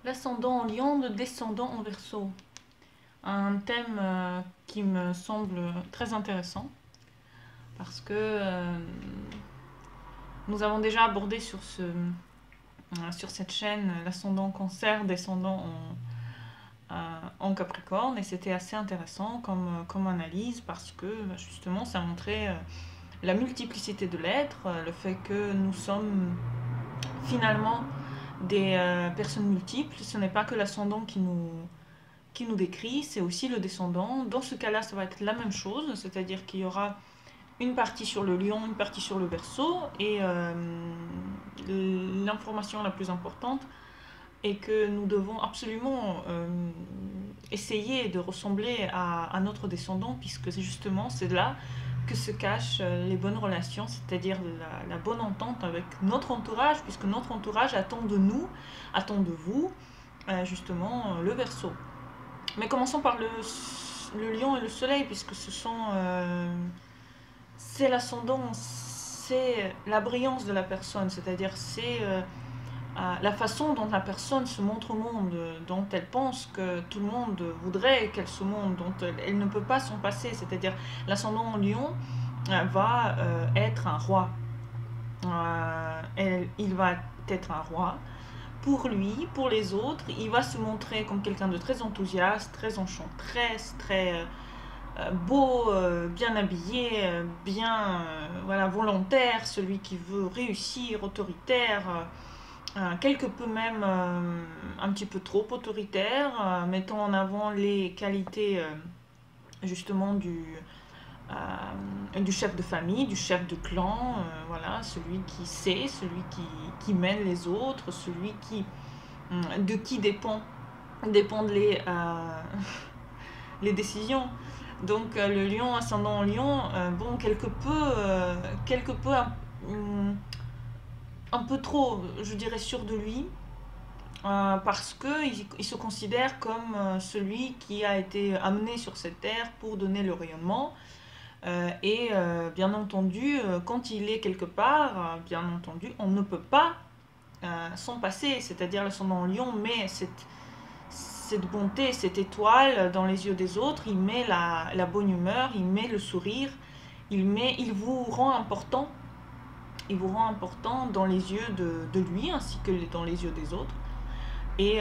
L'ascendant en Lion, le descendant en Verseau. Un thème qui me semble très intéressant parce que nous avons déjà abordé sur cette chaîne l'ascendant en Cancer, descendant en Capricorne, et c'était assez intéressant comme analyse parce que justement ça montrait la multiplicité de l'être, le fait que nous sommes finalement des personnes multiples. Ce n'est pas que l'ascendant qui nous décrit, c'est aussi le descendant. Dans ce cas-là, ça va être la même chose, c'est-à-dire qu'il y aura une partie sur le lion, une partie sur le verso, et l'information la plus importante est que nous devons absolument essayer de ressembler à notre descendant, puisque justement c'est là que se cachent les bonnes relations, c'est-à-dire la bonne entente avec notre entourage, puisque notre entourage attend de nous, attend de vous, justement le verso. Mais commençons par le lion et le soleil, puisque c'est l'ascendant, c'est la brillance de la personne, c'est-à-dire c'est la façon dont la personne se montre au monde, dont elle pense que tout le monde voudrait qu'elle se montre, dont elle ne peut pas s'en passer, c'est-à-dire l'ascendant en lion va être un roi. Il va être un roi pour lui, pour les autres. Il va se montrer comme quelqu'un de très enthousiaste, très enchanteresse, très beau, bien habillé, bien voilà, volontaire, celui qui veut réussir, autoritaire, quelque peu même un petit peu trop autoritaire, mettant en avant les qualités justement du chef de famille, du chef de clan, voilà, celui qui sait, celui qui mène les autres, celui de qui dépendent les décisions. Donc le lion ascendant en lion, bon, quelque peu un peu trop, je dirais, sûr de lui, parce qu'il se considère comme celui qui a été amené sur cette terre pour donner le rayonnement. Et bien entendu, quand il est quelque part, bien entendu, on ne peut pas s'en passer. C'est-à-dire l'ascendant en lion met cette bonté, cette étoile dans les yeux des autres, il met la bonne humeur, il met le sourire, il vous rend important. Il vous rend important dans les yeux de lui ainsi que dans les yeux des autres. Et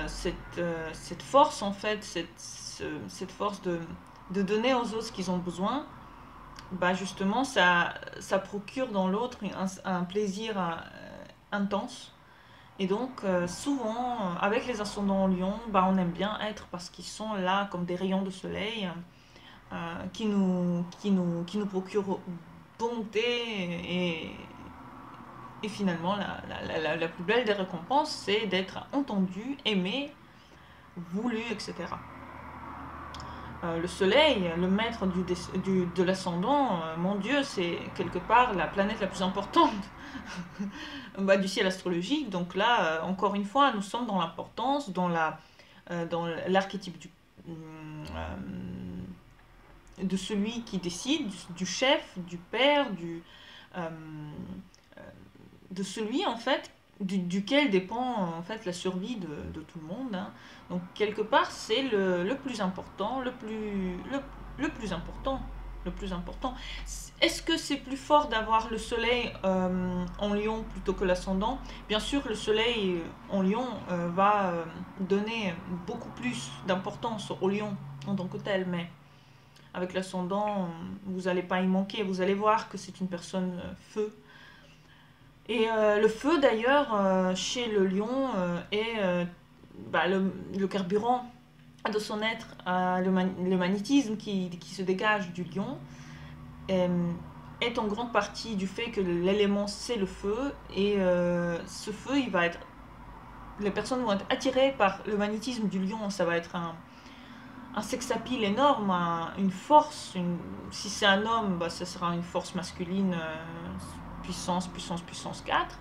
cette force, en fait, cette force de donner aux autres ce qu'ils ont besoin, bah justement, ça procure dans l'autre un plaisir intense. Et donc, souvent, avec les ascendants en lion, bah, on aime bien être parce qu'ils sont là comme des rayons de soleil qui nous procurent bonté et finalement, la plus belle des récompenses, c'est d'être entendu, aimé, voulu, etc. Le soleil, le maître de l'ascendant, mon Dieu, c'est quelque part la planète la plus importante bah, du ciel astrologique. Donc là, encore une fois, nous sommes dans l'importance, dans l'archétype de celui qui décide, du chef, du père, euh, de celui en fait duquel dépend en fait la survie de tout le monde, hein. Donc quelque part c'est le plus important, le plus important, le plus important. Est-ce que c'est plus fort d'avoir le soleil en lion plutôt que l'ascendant? Bien sûr, le soleil en lion va donner beaucoup plus d'importance au lion en tant que tel, mais avec l'ascendant, vous n'allez pas y manquer, vous allez voir que c'est une personne feu. Et le feu, d'ailleurs, chez le lion, est bah, le carburant de son être, le magnétisme qui se dégage du lion, euh, est en grande partie du fait que l'élément c'est le feu. Et ce feu, les personnes vont être attirées par le magnétisme du lion. Ça va être un sex appeal énorme, une force. Si c'est un homme, bah, ça sera une force masculine, puissance 4.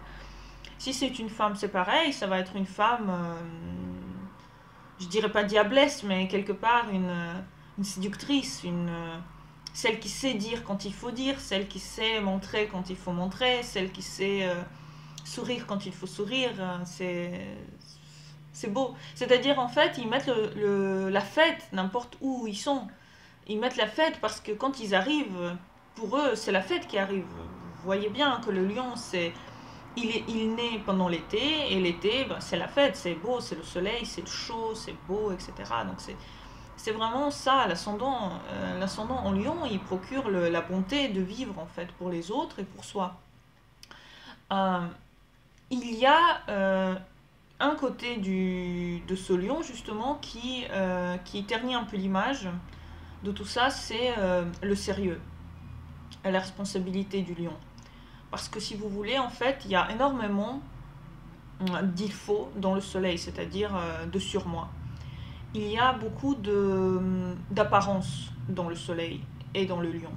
Si c'est une femme, c'est pareil, ça va être une femme, je dirais pas diablesse, mais quelque part une séductrice, celle qui sait dire quand il faut dire, celle qui sait montrer quand il faut montrer, celle qui sait sourire quand il faut sourire. C'est beau. C'est-à-dire, en fait, ils mettent la fête n'importe où ils sont. Ils mettent la fête parce que quand ils arrivent, pour eux, c'est la fête qui arrive. Vous voyez bien que le lion, il naît pendant l'été, et l'été, ben, c'est la fête, c'est beau, c'est le soleil, c'est chaud, c'est beau, etc. Donc c'est vraiment ça, l'ascendant en lion, il procure la bonté de vivre, en fait, pour les autres et pour soi. Euh, il y a un côté de ce lion, justement, qui ternit un peu l'image de tout ça, c'est le sérieux, la responsabilité du lion. Parce que si vous voulez, en fait, il y a énormément d'il faut dans le soleil, c'est-à-dire de surmoi. Il y a beaucoup d'apparence dans le soleil et dans le lion.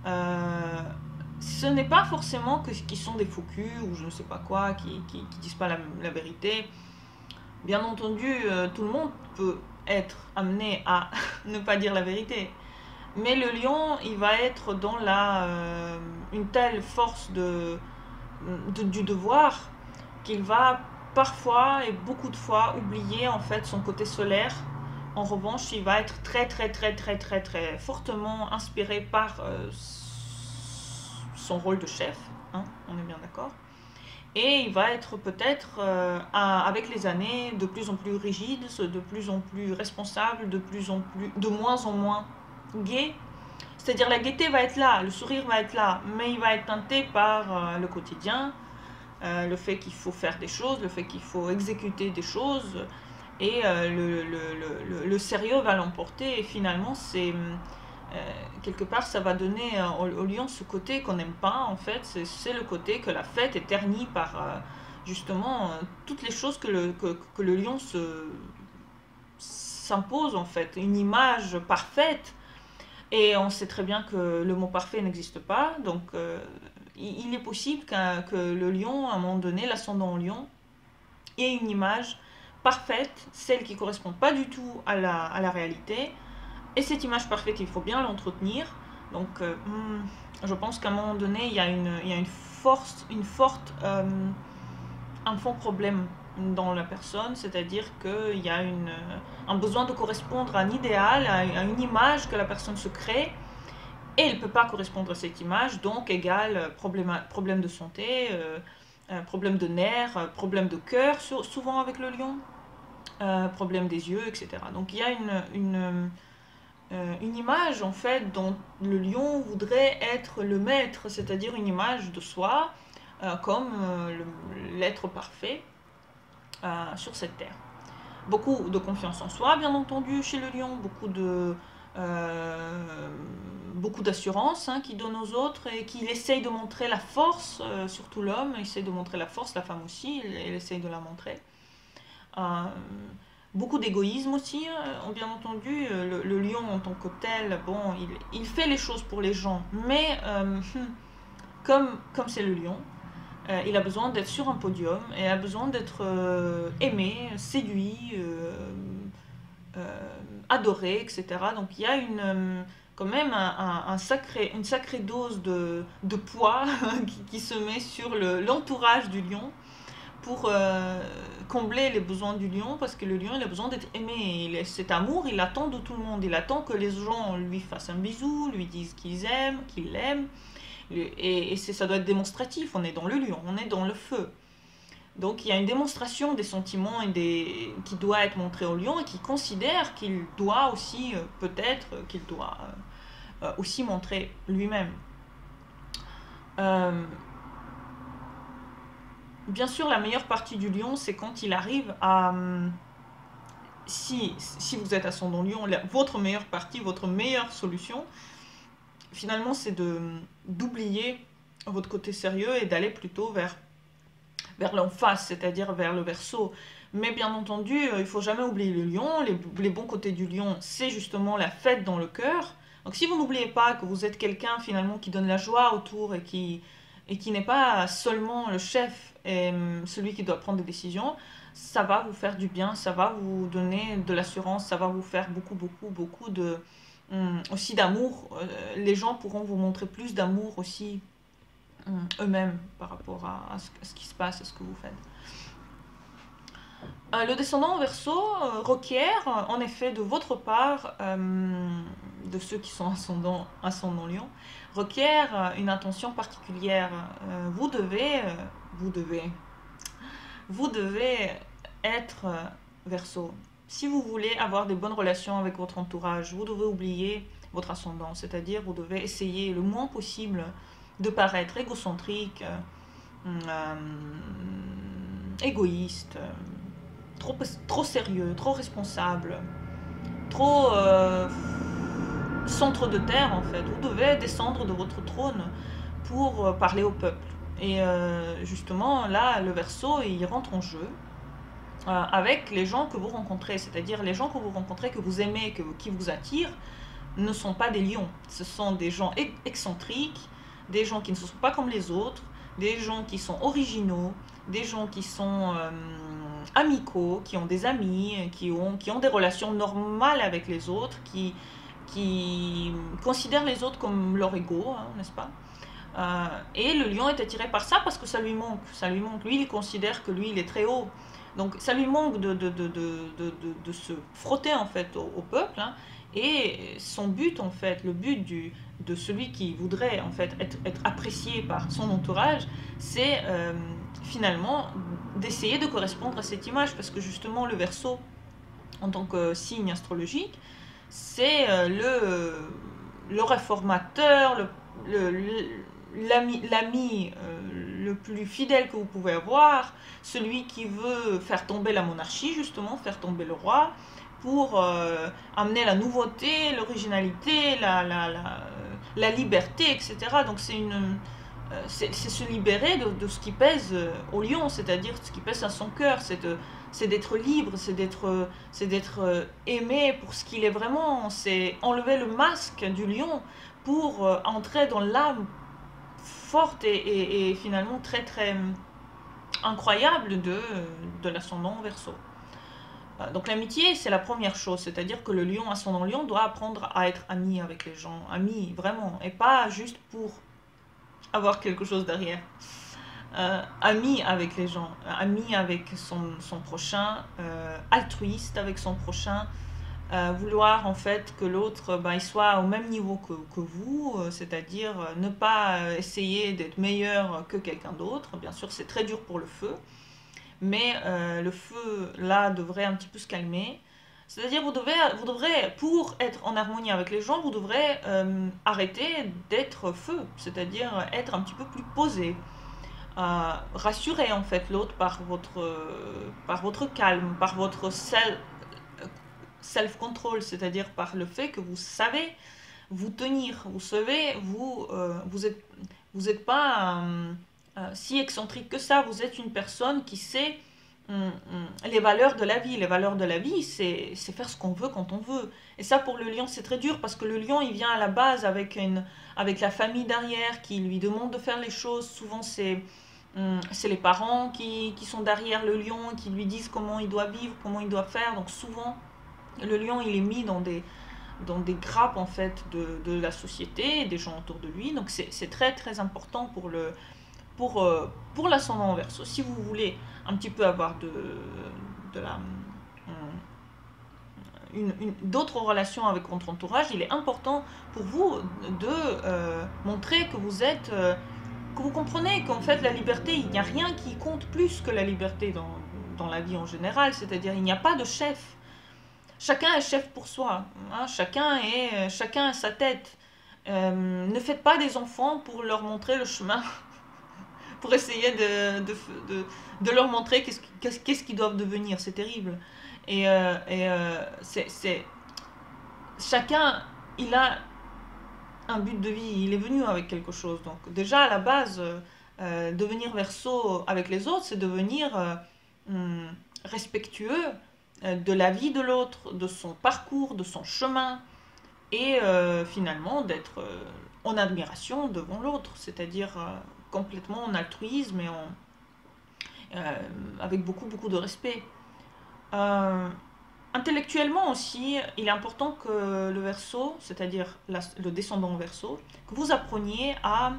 Euh, Ce n'est pas forcément qu'ils sont des faux culs ou je ne sais pas quoi, qui disent pas la vérité. Bien entendu, tout le monde peut être amené à ne pas dire la vérité. Mais le lion, il va être dans une telle force du devoir qu'il va parfois et beaucoup de fois oublier en fait son côté solaire. En revanche, il va être très très très très très très fortement inspiré par son rôle de chef, hein, on est bien d'accord. Et il va être peut-être, avec les années, de plus en plus rigide, de plus en plus responsable, de moins en moins gai. C'est-à-dire la gaieté va être là, le sourire va être là, mais il va être teinté par le quotidien, le fait qu'il faut faire des choses, le fait qu'il faut exécuter des choses, et le sérieux va l'emporter, et finalement, quelque part, ça va donner au lion ce côté qu'on n'aime pas, en fait, c'est le côté que la fête est ternie par, justement, toutes les choses que le lion s'impose, en fait, une image parfaite, et on sait très bien que le mot parfait n'existe pas, donc il est possible que le lion, à un moment donné, l'ascendant au lion, ait une image parfaite, celle qui ne correspond pas du tout à la réalité. Et cette image parfaite, il faut bien l'entretenir. Donc, je pense qu'à un moment donné, il y a un fort problème dans la personne, c'est-à-dire qu'il y a un besoin de correspondre à un idéal, à une image que la personne se crée, et elle ne peut pas correspondre à cette image, donc égale problème de santé, problème de nerfs, problème de cœur, souvent avec le lion, problème des yeux, etc. Donc il y a une image en fait dont le lion voudrait être le maître, c'est-à-dire une image de soi comme l'être parfait sur cette terre. Beaucoup de confiance en soi, bien entendu, chez le lion, beaucoup d'assurance, hein, qu'il donne aux autres et qu'il essaye de montrer la force, surtout l'homme, essaye de montrer la force, la femme aussi, elle essaye de la montrer. Euh, Beaucoup d'égoïsme aussi, bien entendu. Le lion en tant que tel, bon, il fait les choses pour les gens, mais comme c'est le lion, il a besoin d'être sur un podium, et il a besoin d'être aimé, séduit, adoré, etc. Donc il y a quand même une sacrée dose de poids qui se met sur l'entourage du lion pour combler les besoins du lion, parce que le lion, il a besoin d'être aimé. Cet amour, il attend de tout le monde. Il attend que les gens lui fassent un bisou, lui disent qu'ils l'aiment. Et ça doit être démonstratif. On est dans le lion, on est dans le feu. Donc il y a une démonstration des sentiments qui doit être montrée au lion, et qui considère qu'il doit aussi, qu'il doit aussi montrer lui-même. Bien sûr, la meilleure partie du lion, c'est quand il arrive à... Si vous êtes ascendant lion, votre meilleure partie, votre meilleure solution, finalement, c'est d'oublier votre côté sérieux et d'aller plutôt vers l'en face, c'est-à-dire vers le Verseau. Mais bien entendu, il ne faut jamais oublier le lion. Les bons côtés du lion, c'est justement la fête dans le cœur. Donc si vous n'oubliez pas que vous êtes quelqu'un finalement qui donne la joie autour, et qui n'est pas seulement le chef et celui qui doit prendre des décisions, ça va vous faire du bien, ça va vous donner de l'assurance, ça va vous faire beaucoup, beaucoup, beaucoup aussi d'amour. Les gens pourront vous montrer plus d'amour aussi eux-mêmes par rapport à ce qui se passe, à ce que vous faites. Le descendant Verseau requiert en effet de votre part, de ceux qui sont ascendant Lion, requiert une attention particulière. Vous devez, vous devez, vous devez être Verseau. Si vous voulez avoir des bonnes relations avec votre entourage, vous devez oublier votre ascendant, c'est-à-dire vous devez essayer le moins possible de paraître égocentrique, euh, égoïste, trop sérieux, trop responsable, trop centre de terre en fait. Vous devez descendre de votre trône pour parler au peuple. Et justement, là, le Verseau, il rentre en jeu avec les gens que vous rencontrez, c'est-à-dire les gens que vous rencontrez, que vous aimez, qui vous attirent, ne sont pas des lions. Ce sont des gens excentriques, des gens qui ne sont pas comme les autres, des gens qui sont originaux, des gens qui sont amicaux, qui ont des amis, qui ont des relations normales avec les autres, qui considèrent les autres comme leur égaux, hein, n'est-ce pas? Et le lion est attiré par ça parce que ça lui manque. Ça lui manque. Lui, il considère que lui, il est très haut. Donc ça lui manque de se frotter en fait au peuple, hein. Et son but en fait, le but de celui qui voudrait en fait être apprécié par son entourage, c'est finalement d'essayer de correspondre à cette image, parce que justement le Verseau, en tant que signe astrologique, c'est le réformateur, l'ami le plus fidèle que vous pouvez avoir, celui qui veut faire tomber la monarchie, justement, faire tomber le roi, pour amener la nouveauté, l'originalité, la liberté, etc. Donc c'est se libérer de ce qui pèse au lion, c'est-à-dire ce qui pèse à son cœur, c'est d'être libre, c'est d'être aimé pour ce qu'il est vraiment, c'est enlever le masque du lion pour entrer dans l'âme forte et finalement très très incroyable de l'ascendant Verseau. Donc l'amitié, c'est la première chose, c'est-à-dire que le lion ascendant lion doit apprendre à être ami avec les gens, ami vraiment, et pas juste pour avoir quelque chose derrière. Ami avec les gens, ami avec son prochain, altruiste avec son prochain, vouloir en fait que l'autre il soit au même niveau que vous, c'est-à-dire ne pas essayer d'être meilleur que quelqu'un d'autre. Bien sûr, c'est très dur pour le feu, mais le feu là devrait un petit peu se calmer. C'est-à-dire vous devrez, pour être en harmonie avec les gens, vous devrez arrêter d'être feu, c'est-à-dire être un petit peu plus posé. Rassurer en fait l'autre par votre calme, par votre self-control, c'est-à-dire par le fait que vous savez vous tenir, vous savez, vous êtes pas si excentrique que ça, vous êtes une personne qui sait les valeurs de la vie. Les valeurs de la vie, c'est faire ce qu'on veut quand on veut. Et ça, pour le lion, c'est très dur parce que le lion, il vient à la base avec la famille derrière qui lui demande de faire les choses. Souvent, c'est les parents qui sont derrière le lion, qui lui disent comment il doit vivre, comment il doit faire. Donc souvent, le lion, il est mis dans des grappes en fait de la société, des gens autour de lui. Donc c'est très très important pour l'ascendant en Verseau. Si vous voulez un petit peu avoir d'autres relations avec votre entourage, il est important pour vous de montrer que que vous comprenez qu'en fait la liberté, il n'y a rien qui compte plus que la liberté dans la vie en général, c'est-à-dire il n'y a pas de chef. Chacun est chef pour soi, hein, chacun a sa tête. Ne faites pas des enfants pour leur montrer le chemin, pour essayer de leur montrer qu'est-ce qu'ils doivent devenir. C'est terrible. Chacun, il a un but de vie, il est venu avec quelque chose. Donc déjà à la base, devenir Verseau avec les autres, c'est devenir respectueux de la vie de l'autre, de son parcours, de son chemin, et finalement d'être en admiration devant l'autre, c'est-à-dire complètement en altruisme et avec beaucoup beaucoup de respect. Euh, Intellectuellement aussi, il est important que le Verseau, c'est-à-dire le descendant Verseau, que vous appreniez à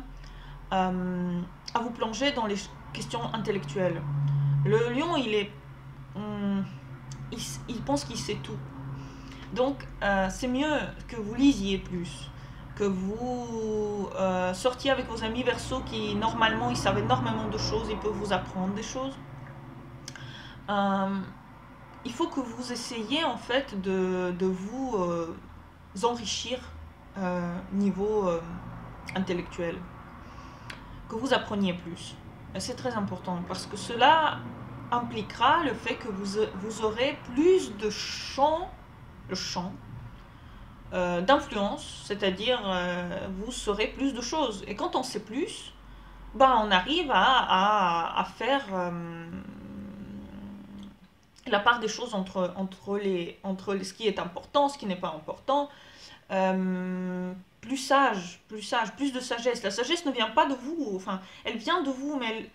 vous plonger dans les questions intellectuelles. Le lion, il est il pense qu'il sait tout. Donc, c'est mieux que vous lisiez plus, que vous sortiez avec vos amis Verseau qui, normalement, ils savent énormément de choses, ils peuvent vous apprendre des choses. Il faut que vous essayiez, en fait, de vous enrichir niveau intellectuel, que vous appreniez plus. C'est très important, parce que cela impliquera le fait que vous aurez plus de champ d'influence, c'est-à-dire vous saurez plus de choses. Et quand on sait plus, ben, on arrive à faire la part des choses entre ce qui est important, ce qui n'est pas important. Plus sage, plus de sagesse. La sagesse ne vient pas de vous, enfin, elle vient de vous, mais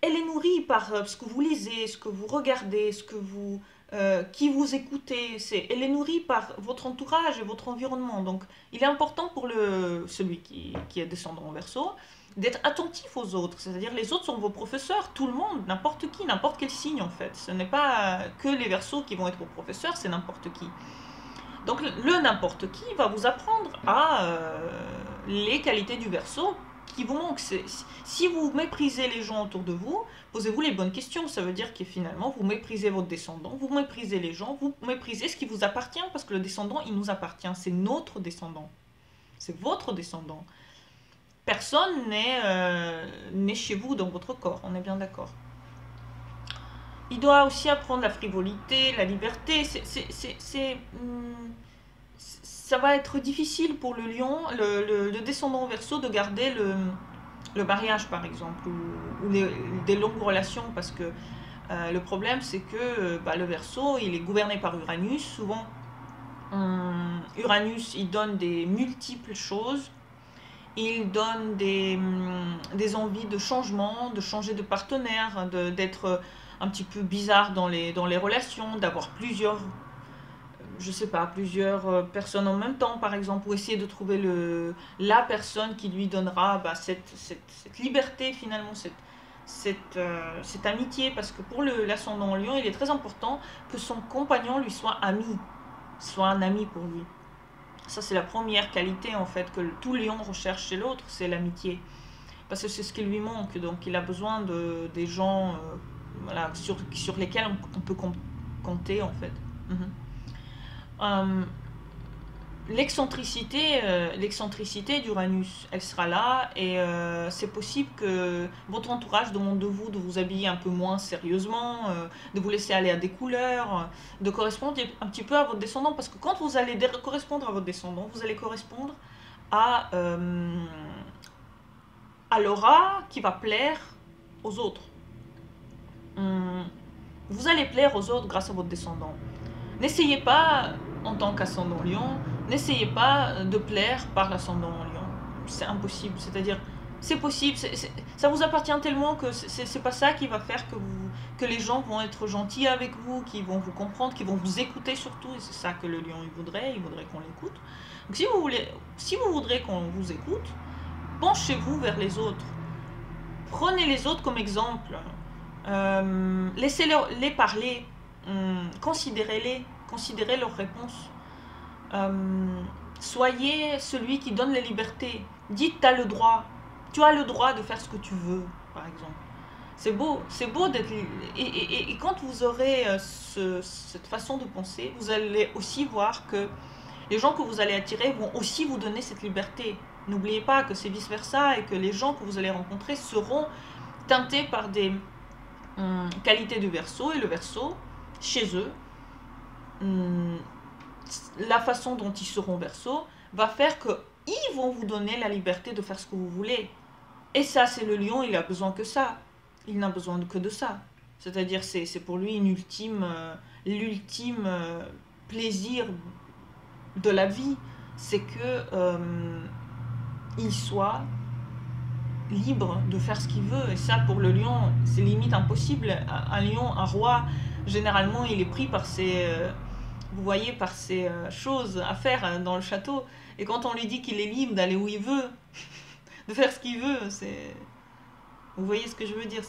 elle est nourrie par ce que vous lisez, ce que vous regardez, qui vous écoutez. Elle est nourrie par votre entourage et votre environnement. Donc, il est important pour celui qui est descendant en Verseau d'être attentif aux autres. C'est-à-dire, les autres sont vos professeurs, tout le monde, n'importe qui, n'importe quel signe en fait. Ce n'est pas que les Verseaux qui vont être vos professeurs, c'est n'importe qui. Donc, le n'importe qui va vous apprendre à les qualités du Verseau qui vous manquent. Si vous méprisez les gens autour de vous, posez-vous les bonnes questions. Ça veut dire que finalement, vous méprisez votre descendant, vous méprisez les gens, vous méprisez ce qui vous appartient, parce que le descendant, il nous appartient. C'est notre descendant. C'est votre descendant. Personne n'est chez vous dans votre corps, on est bien d'accord. Il doit aussi apprendre la frivolité, la liberté. Ça va être difficile pour le lion, le descendant Verseau, de garder le mariage par exemple, ou des longues relations, parce que le problème c'est que le Verseau, il est gouverné par Uranus. Souvent, Uranus, il donne des multiples choses. Il donne des envies de changement, de changer de partenaire, d'être un petit peu bizarre dans les relations, d'avoir plusieurs personnes en même temps, par exemple, ou essayer de trouver la personne qui lui donnera cette liberté, finalement, cette amitié, parce que pour l'ascendant Lion, il est très important que son compagnon lui soit un ami pour lui. Ça, c'est la première qualité, en fait, que tout lion recherche chez l'autre, c'est l'amitié. Parce que c'est ce qui lui manque, donc il a besoin des gens voilà, sur lesquels on peut compter, en fait. L'excentricité d'Uranus, elle sera là, et c'est possible que votre entourage demande de vous habiller un peu moins sérieusement, de vous laisser aller à des couleurs, de correspondre un petit peu à votre descendant, parce que quand vous allez correspondre à votre descendant, vous allez correspondre à l'aura qui va plaire aux autres. Vous allez plaire aux autres grâce à votre descendant. N'essayez pas, en tant qu'ascendant Lion, n'essayez pas de plaire par l'ascendant Lion. C'est impossible. C'est-à-dire, c'est possible, ça vous appartient tellement que c'est pas ça qui va faire que les gens vont être gentils avec vous, qui vont vous comprendre, qui vont vous écouter surtout. Et c'est ça que le Lion il voudrait qu'on l'écoute. Donc si vous voudrez qu'on vous écoute, penchez-vous vers les autres. Prenez les autres comme exemple. Laissez-les parler. Considérez leurs réponses. Soyez celui qui donne la liberté. Dites, tu as le droit de faire ce que tu veux, par exemple. C'est beau d'être. Et quand vous aurez cette façon de penser, vous allez aussi voir que les gens que vous allez attirer vont aussi vous donner cette liberté. N'oubliez pas que c'est vice-versa, et que les gens que vous allez rencontrer seront teintés par des qualités du Verseau, et le Verseau, chez eux, la façon dont ils seront Verseau va faire qu'ils vont vous donner la liberté de faire ce que vous voulez. Et ça, c'est le Lion, il a besoin que ça. Il n'a besoin que de ça. C'est-à-dire, c'est pour lui l'ultime plaisir de la vie. C'est que il soit libre de faire ce qu'il veut. Et ça, pour le Lion, c'est limite impossible. Un lion, un roi, généralement, il est pris par vous voyez, par ces choses à faire dans le château. Et quand on lui dit qu'il est libre d'aller où il veut, de faire ce qu'il veut, vous voyez ce que je veux dire,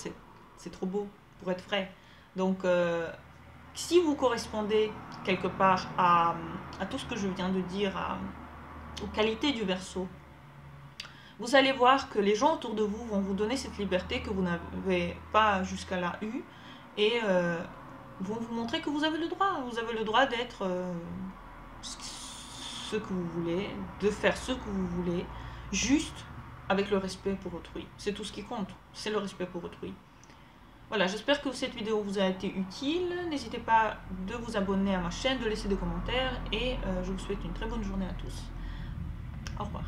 c'est trop beau pour être vrai. Donc, si vous correspondez quelque part à tout ce que je viens de dire, aux qualités du Verseau, vous allez voir que les gens autour de vous vont vous donner cette liberté que vous n'avez pas jusqu'à là eue, et vont vous montrer que vous avez le droit. Vous avez le droit d'être ce que vous voulez, de faire ce que vous voulez, juste avec le respect pour autrui. C'est tout ce qui compte, c'est le respect pour autrui. Voilà, j'espère que cette vidéo vous a été utile. N'hésitez pas de vous abonner à ma chaîne, de laisser des commentaires, et je vous souhaite une très bonne journée à tous. Au revoir.